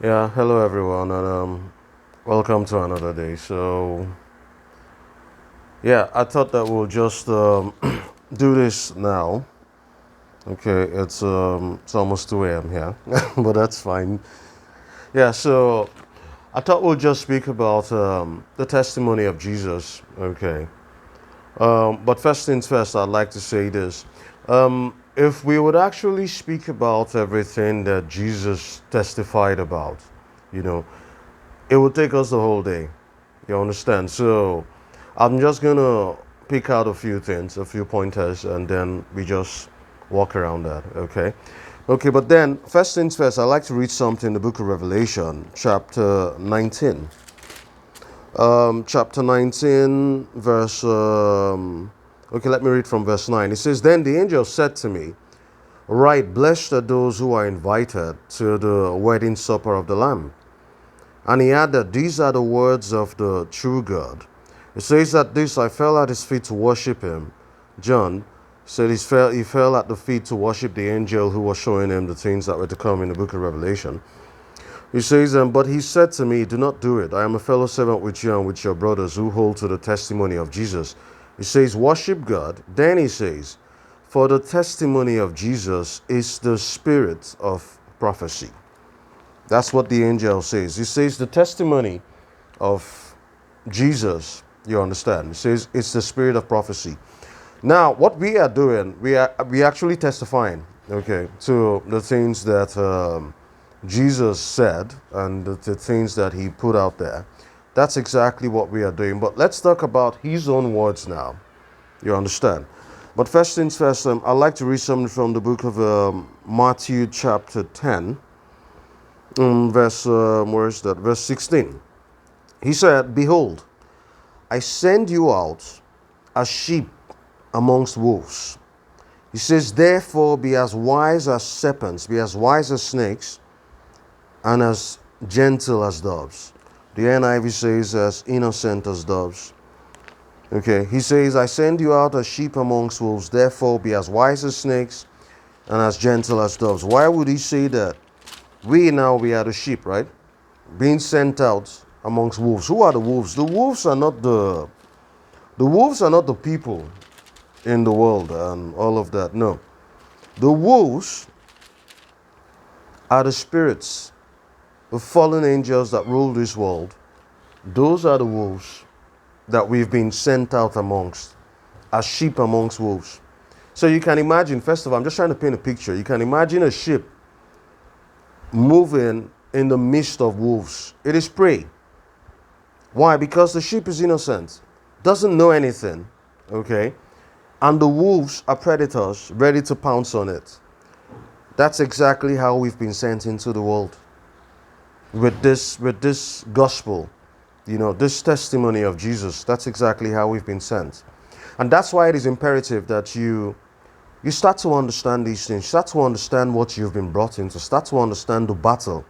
Yeah, hello everyone, and welcome to another day. Yeah, I thought that we'll just do this now. Okay, it's almost 2 a.m. here, but that's fine. Yeah, so I thought we'll just speak about the testimony of Jesus. Okay, but first things first, I'd like to say this. If we would actually speak about everything that Jesus testified about, you know, it would take us the whole day. You understand? So I'm just gonna pick out a few things, a few pointers, and then we just walk around that. Okay? Okay, but then first things first, I'd like to read something in the book of Revelation, chapter 19. Chapter 19, verse. Okay, let me read from verse 9. It says, "Then the angel said to me, Write, blessed are those who are invited to the wedding supper of the Lamb." And he added, "These are the words of the true God." It says that this, I fell at his feet to worship him. John said he fell at the feet to worship the angel who was showing him the things that were to come in the book of Revelation. He says, But he said to me, Do not do it. I am a fellow servant with you and with your brothers who hold to the testimony of Jesus. He says, Worship God. Then he says, For the testimony of Jesus is the spirit of prophecy. That's what the angel says. He says the testimony of Jesus, you understand. He says it's the spirit of prophecy. Now, what we are doing, we actually testifying, okay, to the things that Jesus said and the things that he put out there. That's exactly what we are doing. But let's talk about his own words now. You understand? But first things first, I'd like to read something from the book of Matthew chapter 10. Where is that? Verse 16. He said, Behold, I send you out as sheep amongst wolves. He says, Therefore be as wise as serpents, be as wise as snakes, and as gentle as doves. The NIV says, as innocent as doves. Okay, he says, I send you out as sheep amongst wolves, therefore be as wise as snakes and as gentle as doves. Why would he say that? We are the sheep, right? Being sent out amongst wolves. Who are the wolves? The wolves are not the people in the world and all of that. No. The wolves are the spirits, the fallen angels that rule this world. Those are the wolves that we've been sent out amongst, as sheep amongst wolves. So you can imagine, first of all, I'm just trying to paint a picture. You can imagine a sheep moving in the midst of wolves. It is prey. Why? Because the sheep is innocent, doesn't know anything, okay? And the wolves are predators ready to pounce on it. That's exactly how we've been sent into the world. With this gospel, this testimony of Jesus, that's exactly how we've been sent. And that's why it is imperative that you start to understand these things, start to understand what you've been brought into, start to understand the battle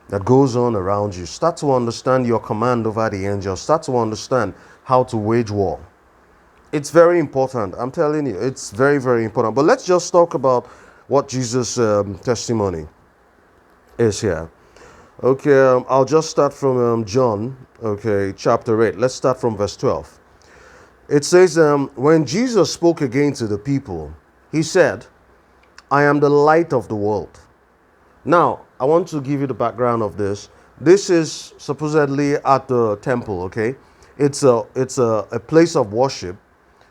that goes on around you, start to understand your command over the angels, start to understand how to wage war. It's very important. I'm telling you, it's very, very important. But let's just talk about what Jesus' testimony is here. Okay, I'll just start from John, okay, chapter 8. Let's start from verse 12. It says, When Jesus spoke again to the people, he said, I am the light of the world. Now, I want to give you the background of this. This is supposedly at the temple, okay? It's a place of worship,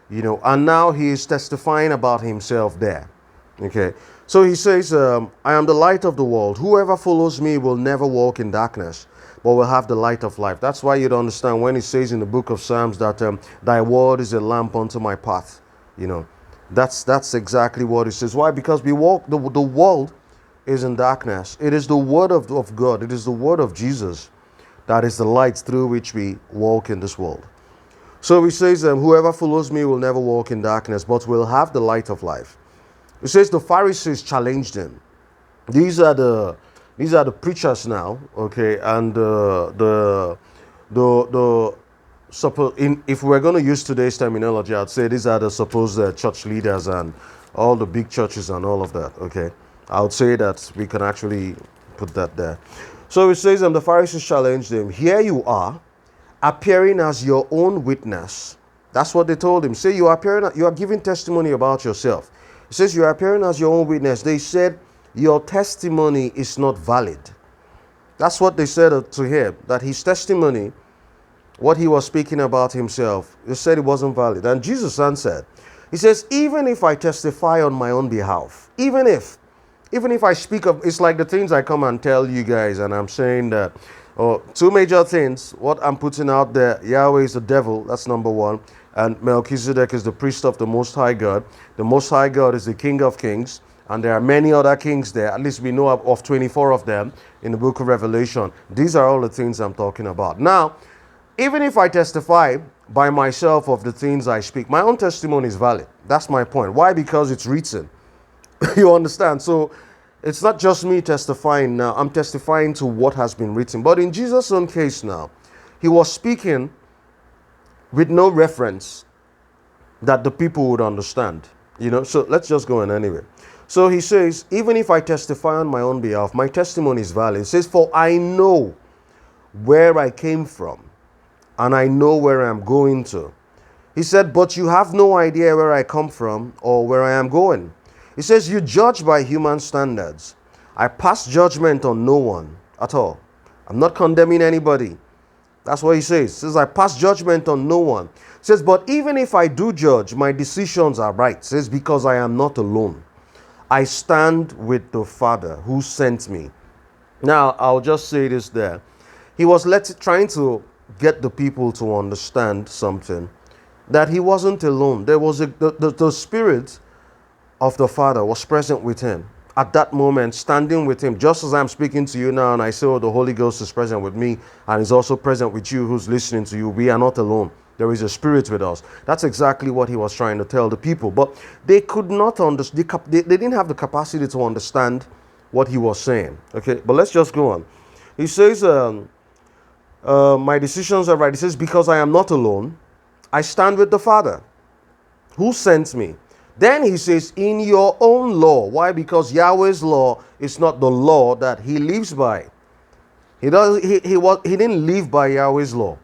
and now he is testifying about himself there, okay? So he says, I am the light of the world. Whoever follows me will never walk in darkness, but will have the light of life. That's why you'd understand when he says in the book of Psalms that thy word is a lamp unto my path. That's exactly what he says. Why? Because we walk, the world is in darkness. It is the word of God. It is the word of Jesus that is the light through which we walk in this world. So he says, whoever follows me will never walk in darkness, but will have the light of life. It says the Pharisees challenged him. These are the preachers now, okay, and if we're going to use today's terminology, I'd say these are the supposed church leaders and all the big churches and all of that, okay. I would say that we can actually put that there. So it says, the Pharisees challenged him, here you are, appearing as your own witness. That's what they told him. Say, you are giving testimony about yourself. It says, you are appearing as your own witness. They said, your testimony is not valid. That's what they said to him, that his testimony, what he was speaking about himself, they said it wasn't valid. And Jesus answered, he says, even if I testify on my own behalf, even if I speak of, it's like the things I come and tell you guys, and I'm saying that, two major things, what I'm putting out there, Yahweh is the devil, that's number one, and Melchizedek is the priest of the Most High God. The Most High God is the King of Kings, and there are many other kings there, at least we know of 24 of them in the book of Revelation. These are all the things I'm talking about. Now, even if I testify by myself of the things I speak, my own testimony is valid. That's my point. Why? Because it's written. You understand? So it's not just me testifying now. I'm testifying to what has been written. But in Jesus' own case now, he was speaking with no reference that the people would understand. So let's just go on anyway. So he says, even if I testify on my own behalf, my testimony is valid. He says, for I know where I came from, and I know where I'm going to. He said, but you have no idea where I come from or where I am going. He says, you judge by human standards. I pass judgment on no one at all. I'm not condemning anybody. That's what he says. He says, I pass judgment on no one. He says, but even if I do judge, my decisions are right. He says, because I am not alone. I stand with the Father who sent me. Now, I'll just say this there. He was trying to get the people to understand something, that he wasn't alone. There was the Spirit of the Father was present with him at that moment, standing with him, just as I'm speaking to you now, and I say, oh, the Holy Ghost is present with me, and is also present with you who's listening to you. We are not alone. There is a Spirit with us. That's exactly what he was trying to tell the people. But they could not understand. They didn't have the capacity to understand what he was saying. Okay, but let's just go on. He says, my decisions are right. He says, because I am not alone, I stand with the Father who sent me. Then he says, in your own law. Why? Because Yahweh's law is not the law that he lives by. He didn't live by Yahweh's law.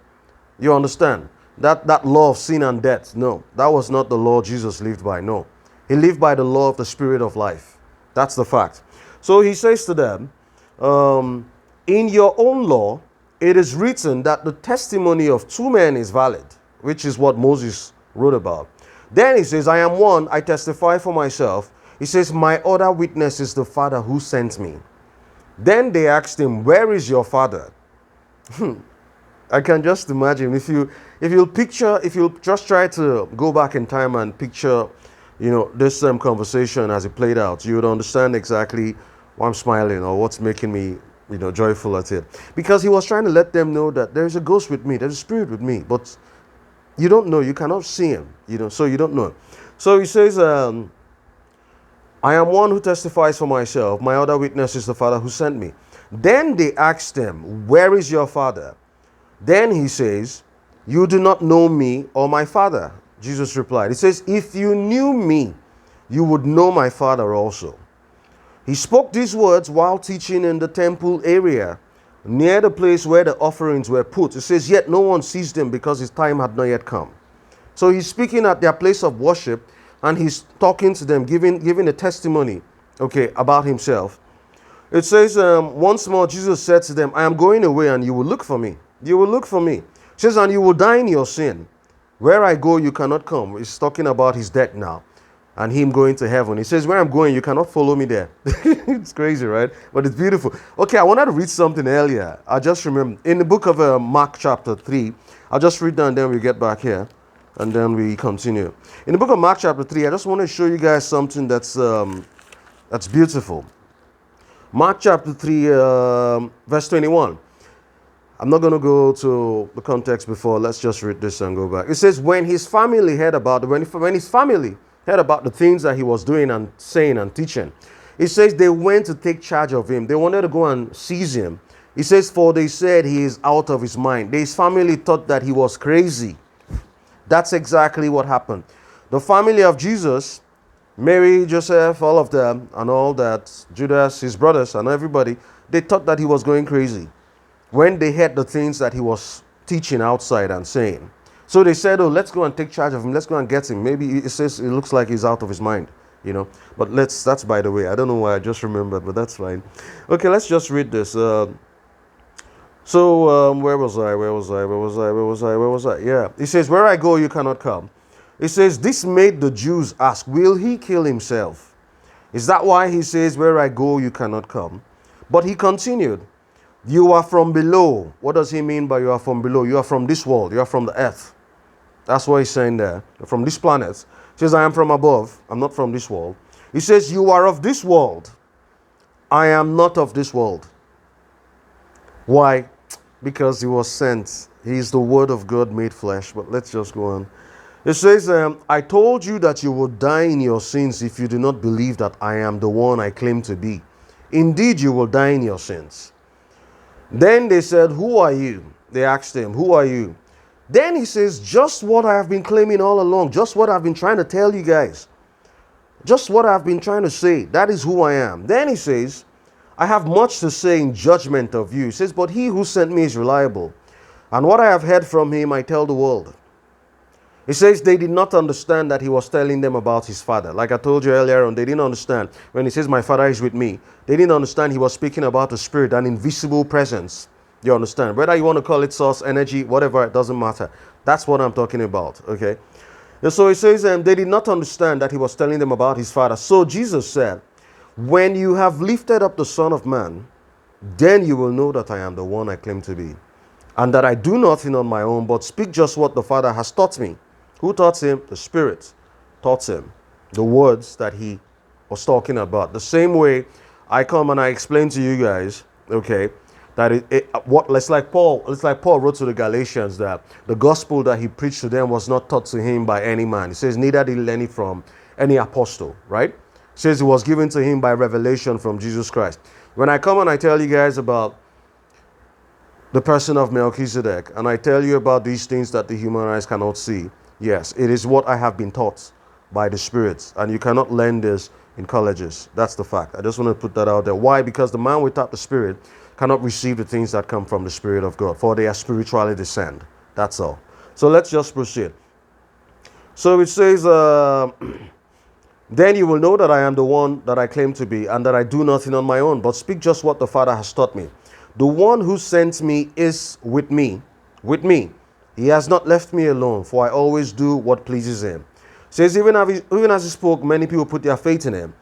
You understand? That law of sin and death. No, that was not the law Jesus lived by. No. He lived by the law of the Spirit of life. That's the fact. So he says to them, in your own law, it is written that the testimony of two men is valid, which is what Moses wrote about. Then he says, I am one, I testify for myself. He says, my other witness is the Father who sent me. Then they asked him, where is your Father? I can just imagine, if you just try to go back in time and picture, this conversation as it played out, you would understand exactly why I'm smiling or what's making me, joyful at it. Because he was trying to let them know that there's a ghost with me, there's a spirit with me, but you don't know, you cannot see him, so you don't know. So he says, I am one who testifies for myself. My other witness is the Father who sent me. Then they asked him, where is your Father? Then he says, you do not know me or my Father. Jesus replied, he says, if you knew me, you would know my Father also. He spoke these words while teaching in the temple area, near the place where the offerings were put. It says, yet no one seized him because his time had not yet come. So he's speaking at their place of worship, and he's talking to them, giving a testimony, about himself. It says, once more, Jesus said to them, I am going away, and you will look for me. You will look for me. It says, and you will die in your sin. Where I go, you cannot come. He's talking about his death now, and him going to heaven. He says, where I'm going, you cannot follow me there. It's crazy, right? But it's beautiful. Okay, I wanted to read something earlier. I just remember, in the book of Mark chapter 3, I'll just read that and then we get back here, and then we continue. In the book of Mark chapter 3, I just want to show you guys something that's beautiful. Mark chapter 3, verse 21. I'm not going to go to the context before. Let's just read this and go back. It says, when his family heard about the things that he was doing and saying and teaching, it says they went to take charge of him. They wanted to go and seize him. It says, for they said he is out of his mind. His family thought that he was crazy. That's exactly what happened. The family of Jesus, Mary, Joseph, all of them, and all that, Judas, his brothers, and everybody, They thought that he was going crazy when they heard the things that he was teaching outside and saying. So they said, oh, let's go and take charge of him. Let's go and get him. Maybe it says it looks like he's out of his mind, you know. But that's by the way. I don't know why I just remembered, but that's fine. Okay, let's just read this. Where was I? Yeah. It says, where I go, you cannot come. It says, this made the Jews ask, will he kill himself? Is that why he says, where I go, you cannot come? But he continued, you are from below. What does he mean by you are from below? You are from this world. You are from the earth. That's what he's saying there. You're from this planet. He says, I am from above. I'm not from this world. He says, you are of this world. I am not of this world. Why? Because he was sent. He is the word of God made flesh. But let's just go on. It says, I told you that you would die in your sins if you do not believe that I am the one I claim to be. Indeed, you will die in your sins. Then they said, who are you? They asked him, who are you? Then he says, just what I have been claiming all along. Just what I've been trying to tell you guys. Just what I've been trying to say. That is who I am. Then he says, I have much to say in judgment of you. He says, but he who sent me is reliable. And what I have heard from him, I tell the world. He says they did not understand that he was telling them about his father. Like I told you earlier on, they didn't understand. When he says, my father is with me, they didn't understand he was speaking about the spirit, an invisible presence. You understand? Whether you want to call it source, energy, whatever, it doesn't matter. That's what I'm talking about, okay? And so he says, they did not understand that he was telling them about his father. So Jesus said, when you have lifted up the Son of Man, then you will know that I am the one I claim to be. And that I do nothing on my own, but speak just what the Father has taught me. Who taught him? The Spirit taught him the words that he was talking about. The same way I come and I explain to you guys, okay, that it's like Paul wrote to the Galatians that the gospel that he preached to them was not taught to him by any man. He says neither did he learn it from any apostle, right? He says it was given to him by revelation from Jesus Christ. When I come and I tell you guys about the person of Melchizedek and I tell you about these things that the human eyes cannot see, yes, it is what I have been taught by the spirits, and you cannot learn this in colleges. That's the fact. I just want to put that out there. Why? Because the man without the spirit cannot receive the things that come from the Spirit of God, for they are spiritually descend. That's all. So let's just proceed. So it says, then you will know that I am the one that I claim to be, and that I do nothing on my own, but speak just what the Father has taught me. The one who sent me is with me. He has not left me alone, for I always do what pleases him. It says, even as he spoke, many people put their faith in him.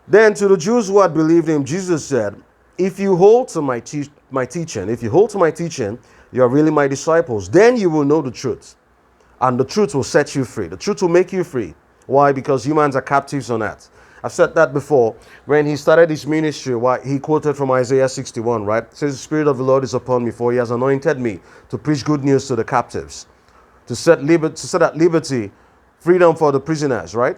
Then to the Jews who had believed him, Jesus said, if you hold to my teaching, you are really my disciples. Then you will know the truth, and the truth will set you free. The truth will make you free. Why? Because humans are captives on earth. I've said that before. When he started his ministry, he quoted from Isaiah 61, right? It says, the Spirit of the Lord is upon me, for he has anointed me to preach good news to the captives, to set at liberty, freedom for the prisoners, right?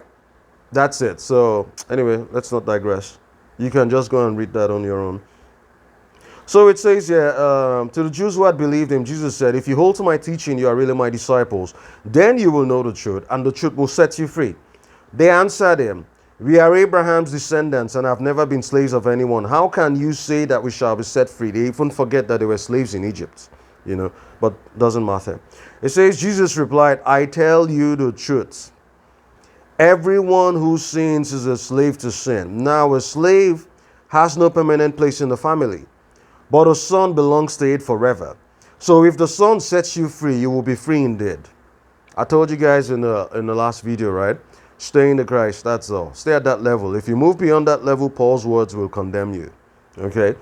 That's it. So anyway, let's not digress. You can just go and read that on your own. So it says here, to the Jews who had believed him, Jesus said, if you hold to my teaching, you are really my disciples. Then you will know the truth, and the truth will set you free. They answered him, we are Abraham's descendants and have never been slaves of anyone. How can you say that we shall be set free? They even forget that they were slaves in Egypt, but doesn't matter. It says, Jesus replied, I tell you the truth. Everyone who sins is a slave to sin. Now, a slave has no permanent place in the family, but a son belongs to it forever. So if the son sets you free, you will be free indeed. I told you guys in the last video, right? Stay in the Christ, that's all. Stay at that level. If you move beyond that level, Paul's words will condemn you. Okay?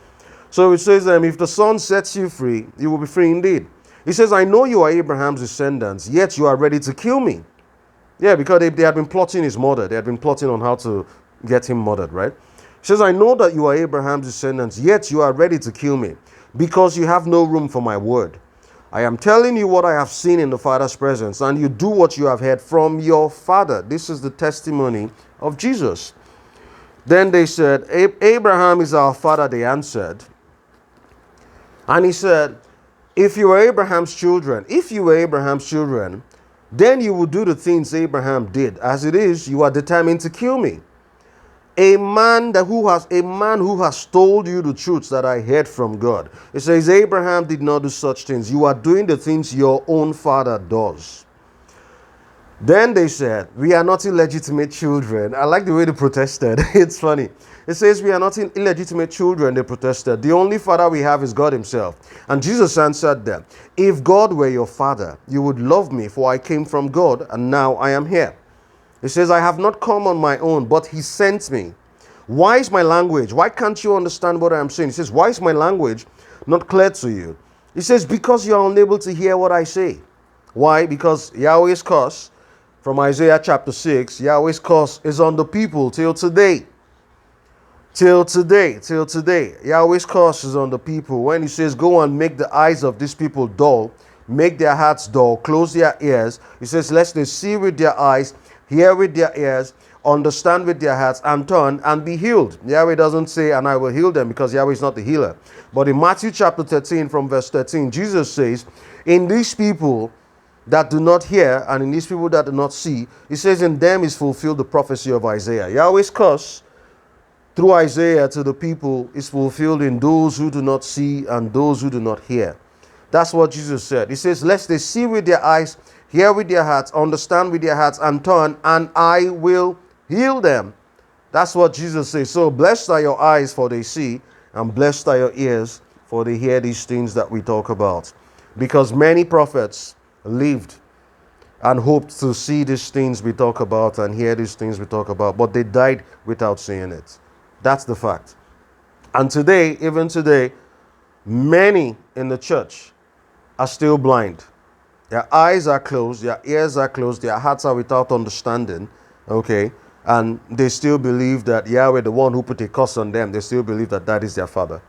So it says, if the son sets you free, you will be free indeed. He says, I know you are Abraham's descendants, yet you are ready to kill me. Yeah, because they had been plotting his murder. They had been plotting on how to get him murdered, right? He says, I know that you are Abraham's descendants, yet you are ready to kill me, because you have no room for my word. I am telling you what I have seen in the Father's presence, and you do what you have heard from your father. This is the testimony of Jesus. Then they said, Abraham is our father, they answered. And he said, if you were Abraham's children, then you will do the things Abraham did. As it is, you are determined to kill me, a man who has told you the truth that I heard from God. It says Abraham did not do such things. You are doing the things your own father does. Then they said, we are not illegitimate children. I like the way they protested. It's funny. It says we are not illegitimate children, they protested. The only father we have is God himself. And Jesus answered them, if God were your father, you would love me, for I came from God, and now I am here. It says, I have not come on my own, but he sent me. Why is my language? Why can't you understand what I am saying? He says, why is my language not clear to you? He says, because you are unable to hear what I say. Why? Because Yahweh's curse, from Isaiah chapter 6, Yahweh's curse is on the people till today. Till today. Yahweh's curse is on the people. When he says, go and make the eyes of these people dull, make their hearts dull, close their ears. He says, lest they see with their eyes, hear with their ears, understand with their hearts, and turn and be healed. Yahweh doesn't say, and I will heal them, because Yahweh is not the healer. But in Matthew chapter 13, from verse 13, Jesus says, in these people that do not hear, and in these people that do not see, he says, in them is fulfilled the prophecy of Isaiah. Yahweh's curse through Isaiah to the people is fulfilled in those who do not see and those who do not hear. That's what Jesus said. He says, lest they see with their eyes, hear with their hearts, understand with their hearts, and turn, and I will heal them. That's what Jesus says. So blessed are your eyes, for they see, and blessed are your ears, for they hear these things that we talk about. Because many prophets lived and hoped to see these things we talk about and hear these things we talk about, but they died without seeing it. That's the fact. And today, even today, many in the church are still blind. Their eyes are closed, their ears are closed, their hearts are without understanding, okay? And they still believe that Yahweh, the one who put a curse on them, they still believe that that is their father.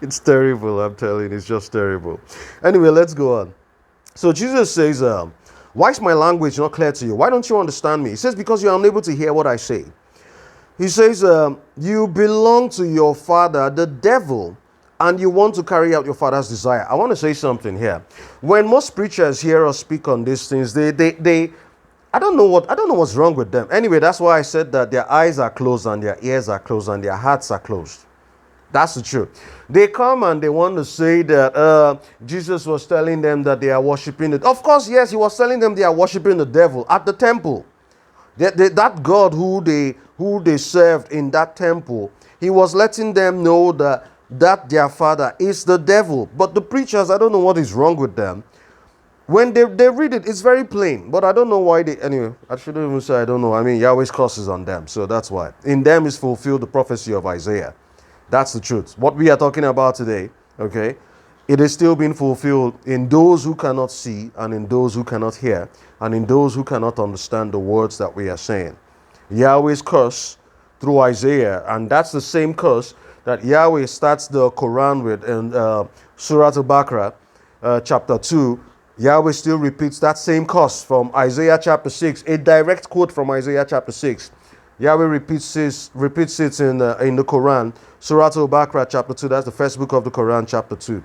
It's terrible, I'm telling you, it's just terrible. Anyway, let's go on. So Jesus says, why is my language not clear to you? Why don't you understand me? He says, because you are unable to hear what I say. He says, you belong to your father, the devil, and you want to carry out your father's desire. I want to say something here. When most preachers hear us speak on these things, I don't know what's wrong with them. Anyway, that's why I said that their eyes are closed and their ears are closed and their hearts are closed. That's the truth. They come and they want to say that Jesus was telling them that they are worshiping it. Of course, yes, he was telling them they are worshiping the devil at the temple. That God who they served in that temple, he was letting them know that their father is the devil. But the preachers, I don't know what is wrong with them. When they read it, it's very plain. But I don't know why anyway, I shouldn't even say I don't know. I mean, Yahweh's curse is on them. So that's why. In them is fulfilled the prophecy of Isaiah. That's the truth. What we are talking about today, okay, it is still being fulfilled in those who cannot see and in those who cannot hear and in those who cannot understand the words that we are saying. Yahweh's curse through Isaiah, and that's the same curse that Yahweh starts the Quran with in Surah Al-Baqarah, chapter 2. Yahweh still repeats that same curse from Isaiah chapter 6, a direct quote from Isaiah chapter 6. Yahweh repeats it in the Quran, Surah Al-Baqarah chapter 2. That's the first book of the Quran, chapter 2.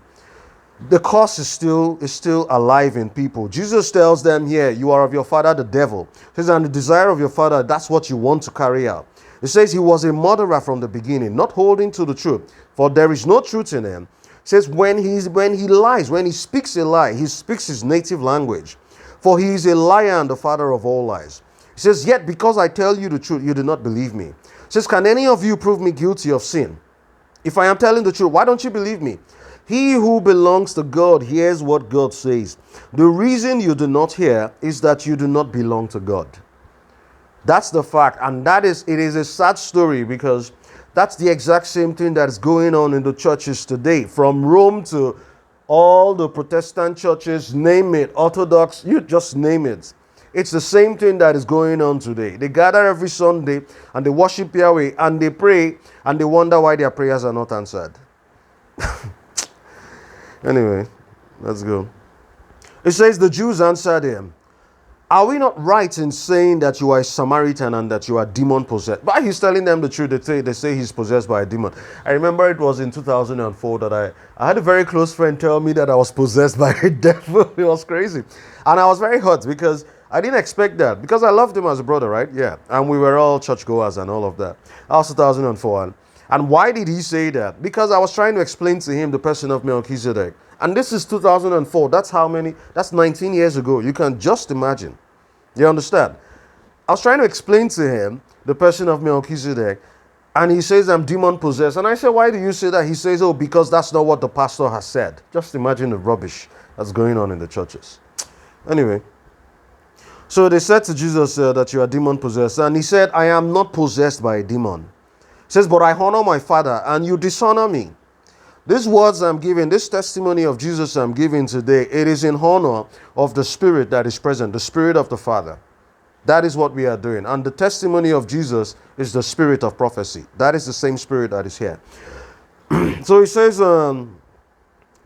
The curse is still alive in people. Jesus tells them here, you are of your father the devil. He says, and the desire of your father, that's what you want to carry out. It says he was a murderer from the beginning, not holding to the truth, for there is no truth in him. It says when he lies, when he speaks a lie, he speaks his native language. For he is a liar and the father of all lies. He says, yet because I tell you the truth, you do not believe me. He says, can any of you prove me guilty of sin? If I am telling the truth, why don't you believe me? He who belongs to God hears what God says. The reason you do not hear is that you do not belong to God. That's the fact. And it is a sad story, because that's the exact same thing that's going on in the churches today. From Rome to all the Protestant churches, name it, Orthodox, you just name it. It's the same thing that is going on today. They gather every Sunday and they worship Yahweh and they pray and they wonder why their prayers are not answered. Anyway, let's go. It says, the Jews answered him, are we not right in saying that you are a Samaritan and that you are demon possessed? But he's telling them the truth. They say he's possessed by a demon. I remember it was in 2004 that I had a very close friend tell me that I was possessed by a devil. It was crazy. And I was very hurt because I didn't expect that because I loved him as a brother, right? Yeah. And we were all churchgoers and all of that. That was 2004. And why did he say that? Because I was trying to explain to him the person of Melchizedek. And this is 2004. That's how many? That's 19 years ago. You can just imagine. You understand? I was trying to explain to him the person of Melchizedek. And he says, I'm demon possessed. And I said, why do you say that? He says, oh, because that's not what the pastor has said. Just imagine the rubbish that's going on in the churches. Anyway, so they said to Jesus that you are demon possessed. And he said, I am not possessed by a demon. He says, but I honor my Father and you dishonor me. These words I'm giving, this testimony of Jesus I'm giving today, it is in honor of the Spirit that is present, the Spirit of the Father. That is what we are doing. And the testimony of Jesus is the spirit of prophecy. That is the same spirit that is here. So he says, I'm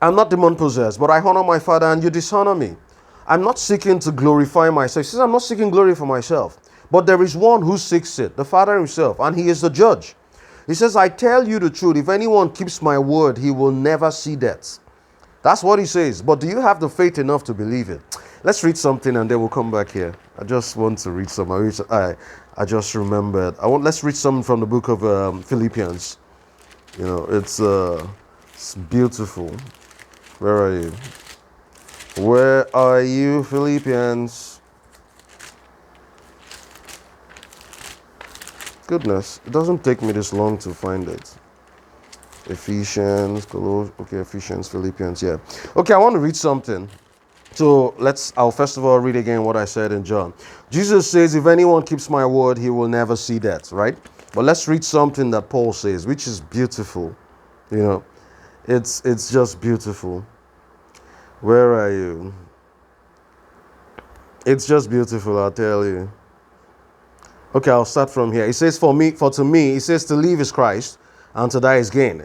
not demon possessed, but I honor my Father and you dishonor me. I'm not seeking to glorify myself. He says, I'm not seeking glory for myself. But there is one who seeks it, the Father himself, and he is the judge. He says, I tell you the truth. If anyone keeps my word, he will never see death. That's what he says. But do you have the faith enough to believe it? Let's read something and then we'll come back here. I just want to read some. I just remembered. Let's read something from the book of Philippians. You know, it's beautiful. Where are you? Where are you, Philippians? Goodness, it doesn't take me this long to find it. Ephesians, Ephesians, Philippians, yeah. Okay, I want to read something. So I'll first of all read again what I said in John. Jesus says, if anyone keeps my word, he will never see death, right? But let's read something that Paul says, which is beautiful. You know, it's just beautiful. Where are you? It's just beautiful, I'll tell you. Okay, I'll start from here. It says, to me, it says to live is Christ and to die is gain.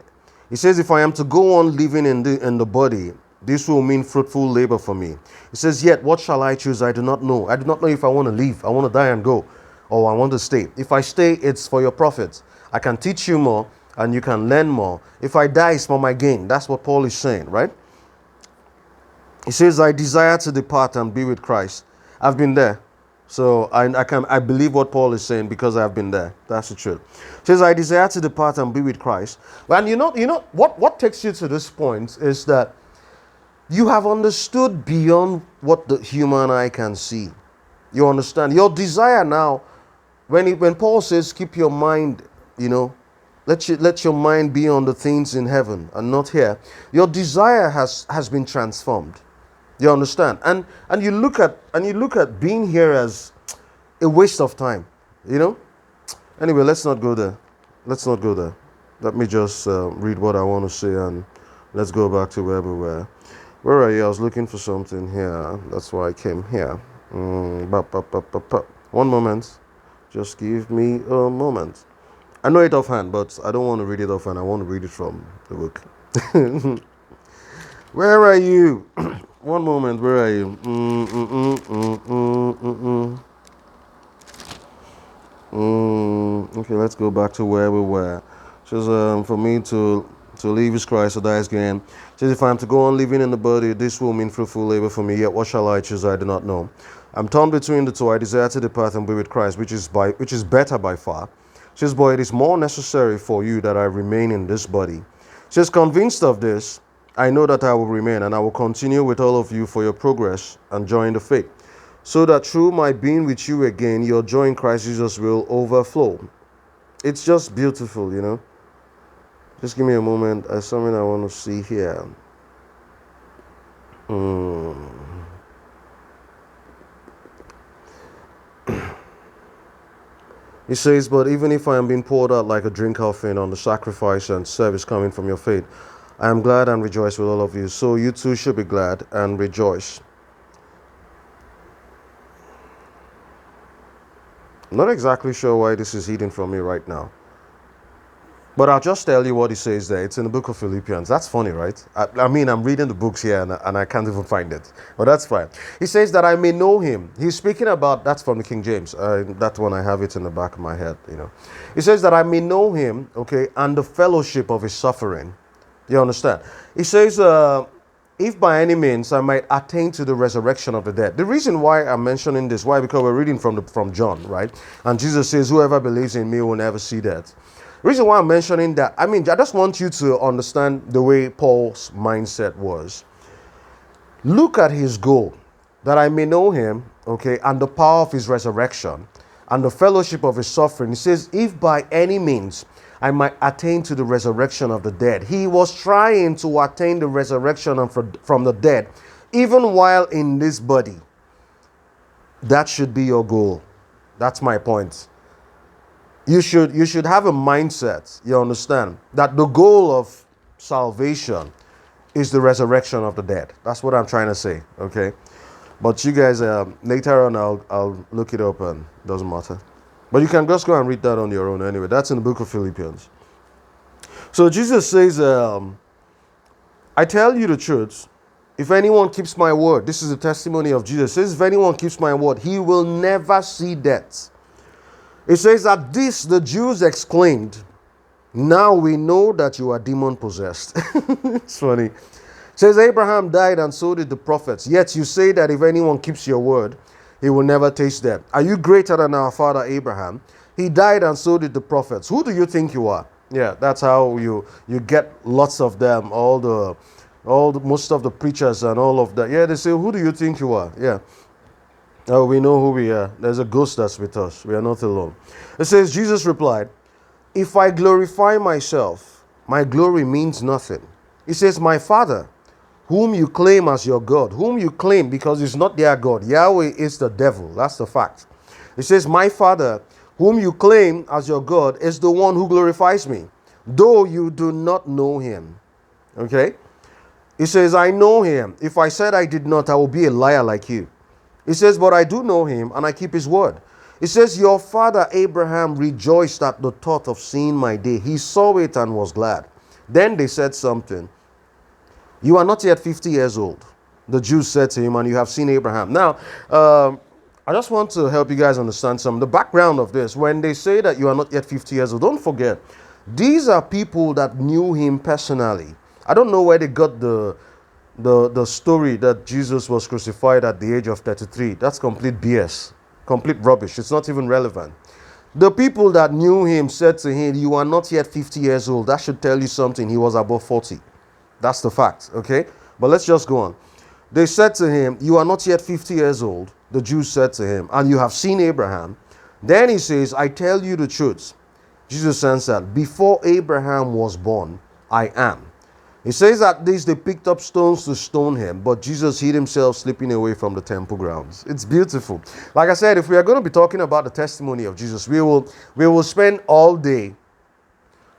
He says, if I am to go on living in the body, this will mean fruitful labor for me. He says, yet what shall I choose? I do not know. I do not know if I want to leave. I want to die and go, or I want to stay. If I stay, it's for your profit. I can teach you more and you can learn more. If I die, it's for my gain. That's what Paul is saying, right? He says, I desire to depart and be with Christ. I've been there. So I believe what Paul is saying because I've been there. That's the truth. He says, I desire to depart and be with Christ. And you know what takes you to this point is that you have understood beyond what the human eye can see. You understand? Your desire now, when Paul says, keep your mind, you know, let your mind be on the things in heaven and not here. Your desire has been transformed. You understand? And you look at being here as a waste of time. You know? Anyway, let's not go there. Let me just read what I want to say and let's go back to where we were. Where are you? I was looking for something here. That's why I came here. One moment. Just give me a moment. I know it offhand, but I don't want to read it offhand. I want to read it from the book. Where are you? One moment. Where are you? Okay, let's go back to where we were. It says, for me to live is Christ, to die is gain. It says, if I am to go on living in the body, this will mean fruitful labor for me. Yet what shall I choose? I do not know. I'm torn between the two. I desire to depart and be with Christ, which is better by far. It says, but it is more necessary for you that I remain in this body. It says, convinced of this, I know that I will remain, and I will continue with all of you for your progress and joy in the faith, so that through my being with you again, your joy in Christ Jesus will overflow. It's just beautiful, you know. Just give me a moment. There's something I want to see here. He says, but even if I am being poured out like a drink offering on the sacrifice and service coming from your faith, I am glad and rejoice with all of you. So you too should be glad and rejoice. I'm not exactly sure why this is hidden from me right now. But I'll just tell you what he says there. It's in the book of Philippians. That's funny, right? I mean, I'm reading the books here and I can't even find it. But that's fine. He says that I may know him. He's speaking about, that's from the King James. That one, I have it in the back of my head, you know. He says that I may know him, okay, and the fellowship of his suffering. You understand? He says, if by any means I might attain to the resurrection of the dead. The reason why I'm mentioning this, why? Because we're reading from John, right? And Jesus says, whoever believes in me will never see death. The reason why I'm mentioning that, I just want you to understand the way Paul's mindset was. Look at his goal, that I may know him, okay, and the power of his resurrection and the fellowship of his suffering. He says, if by any means I might attain to the resurrection of the dead. He was trying to attain the resurrection from the dead, even while in this body. That should be your goal. That's my point. You should have a mindset, you understand, that the goal of salvation is the resurrection of the dead. That's what I'm trying to say, okay? But you guys, later on, I'll look it up and it doesn't matter. But you can just go and read that on your own anyway. That's in the book of Philippians. So Jesus says, I tell you the truth, if anyone keeps my word, this is the testimony of Jesus. It says, if anyone keeps my word, he will never see death. It says, at this the Jews exclaimed, now we know that you are demon possessed. It's funny. It says, Abraham died and so did the prophets. Yet you say that if anyone keeps your word, he will never taste death. Are you greater than our father Abraham? He died and so did the prophets. Who do you think you are? Yeah, that's how you get lots of them, most of the preachers and all of that. Yeah, they say, who do you think you are? Yeah. Oh, we know who we are. There's a ghost that's with us. We are not alone. It says, Jesus replied, if I glorify myself, my glory means nothing. He says, my Father, whom you claim as your God, whom you claim because it's not their God. Yahweh is the devil. That's the fact. It says, my Father, whom you claim as your God, is the one who glorifies me, though you do not know him. Okay? He says, I know him. If I said I did not, I will be a liar like you. He says, but I do know him and I keep his word. It says, your father Abraham rejoiced at the thought of seeing my day. He saw it and was glad. Then they said something. You are not yet 50 years old. The Jews said to him, and you have seen Abraham. Now, I just want to help you guys understand some of the background of this. When they say that you are not yet 50 years old, don't forget, these are people that knew him personally. I don't know where they got the story that Jesus was crucified at the age of 33. That's complete BS, complete rubbish. It's not even relevant. The people that knew him said to him, you are not yet 50 years old. That should tell you something. He was above 40. That's the fact, okay? But let's just go on. They said to him, you are not yet 50 years old. The Jews said to him, and you have seen Abraham. Then he says, I tell you the truth. Jesus answered, before Abraham was born, I am. He says that this, they picked up stones to stone him, but Jesus hid himself slipping away from the temple grounds. It's beautiful. Like I said, if we are going to be talking about the testimony of Jesus, we will spend all day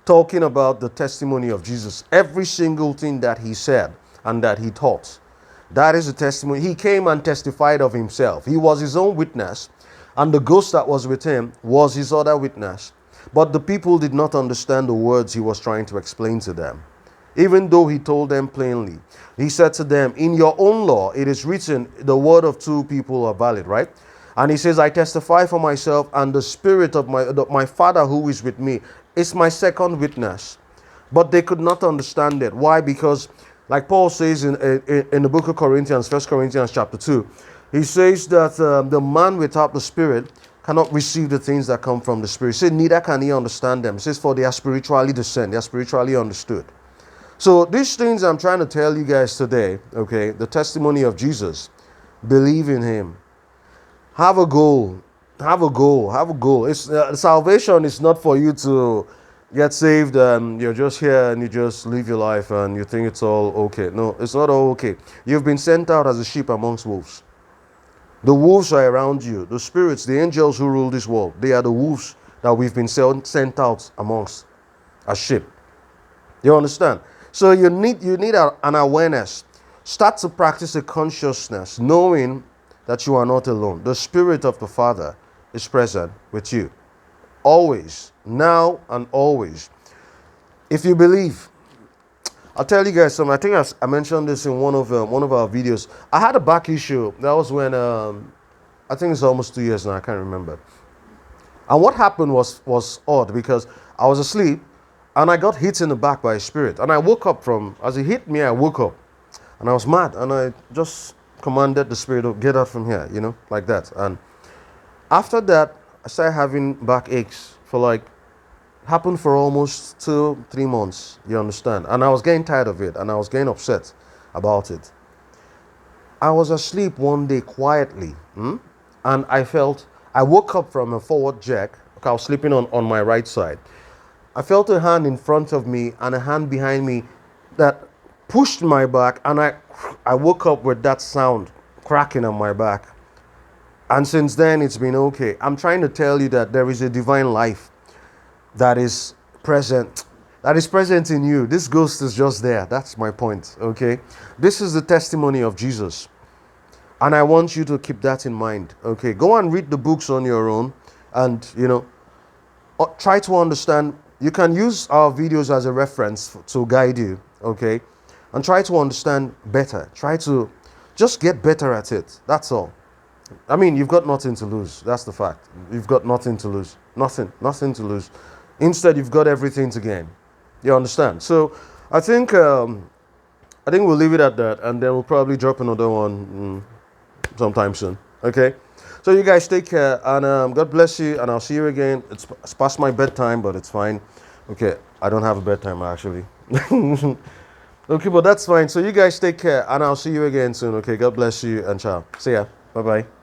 talking about the testimony of Jesus. Every single thing that he said and that he taught. That is a testimony. He came and testified of himself. He was his own witness, and the ghost that was with him was his other witness. But the people did not understand the words he was trying to explain to them. Even though he told them plainly, he said to them, in your own law, it is written, the word of two people are valid, right? And he says, I testify for myself, and the spirit of my Father who is with me is my second witness. But they could not understand it. Why? Because, like Paul says in the book of Corinthians, 1 Corinthians chapter 2, he says that the man without the spirit cannot receive the things that come from the spirit. He said, neither can he understand them. He says, for they are spiritually discerned, they are spiritually understood. So these things I'm trying to tell you guys today, okay, the testimony of Jesus, believe in him. Have a goal. Have a goal. Have a goal. It's salvation is not for you to get saved and you're just here and you just live your life and you think it's all okay. No, it's not all okay. You've been sent out as a sheep amongst wolves. The wolves are around you. The spirits, the angels who rule this world, they are the wolves that we've been sent out amongst as sheep. You understand? So you need an awareness. Start to practice a consciousness, knowing that you are not alone. The Spirit of the Father is present with you. Always. Now and always. If you believe, I'll tell you guys something. I think I mentioned this in one of our videos. I had a back issue. That was when, I think it's almost 2 years now. I can't remember. And what happened was odd because I was asleep and I got hit in the back by a spirit. And I woke up as it hit me, I woke up. And I was mad, and I just commanded the spirit of get out from here, like that. And after that, I started having back aches for like, happened for almost 2-3 months, you understand? And I was getting tired of it, and I was getting upset about it. I was asleep one day quietly, and I woke up from a forward jerk. Okay, I was sleeping on my right side. I felt a hand in front of me and a hand behind me that pushed my back, and I woke up with that sound cracking on my back. And since then, it's been okay. I'm trying to tell you that there is a divine life that is present. That is present in you. This ghost is just there. That's my point, okay? This is the testimony of Jesus. And I want you to keep that in mind, okay? Go and read the books on your own and, try to understand. You can use our videos as a reference to guide you, okay? And try to understand better. Try to just get better at it. That's all. I mean, you've got nothing to lose. That's the fact. You've got nothing to lose. Nothing to lose. Instead, you've got everything to gain. You understand? So, I think we'll leave it at that, and then we'll probably drop another one sometime soon. Okay? So you guys take care, and God bless you, and I'll see you again. It's past my bedtime, but it's fine. Okay, I don't have a bedtime actually. Okay, but that's fine. So you guys take care, and I'll see you again soon. Okay, God bless you, and ciao. See ya. Bye-bye.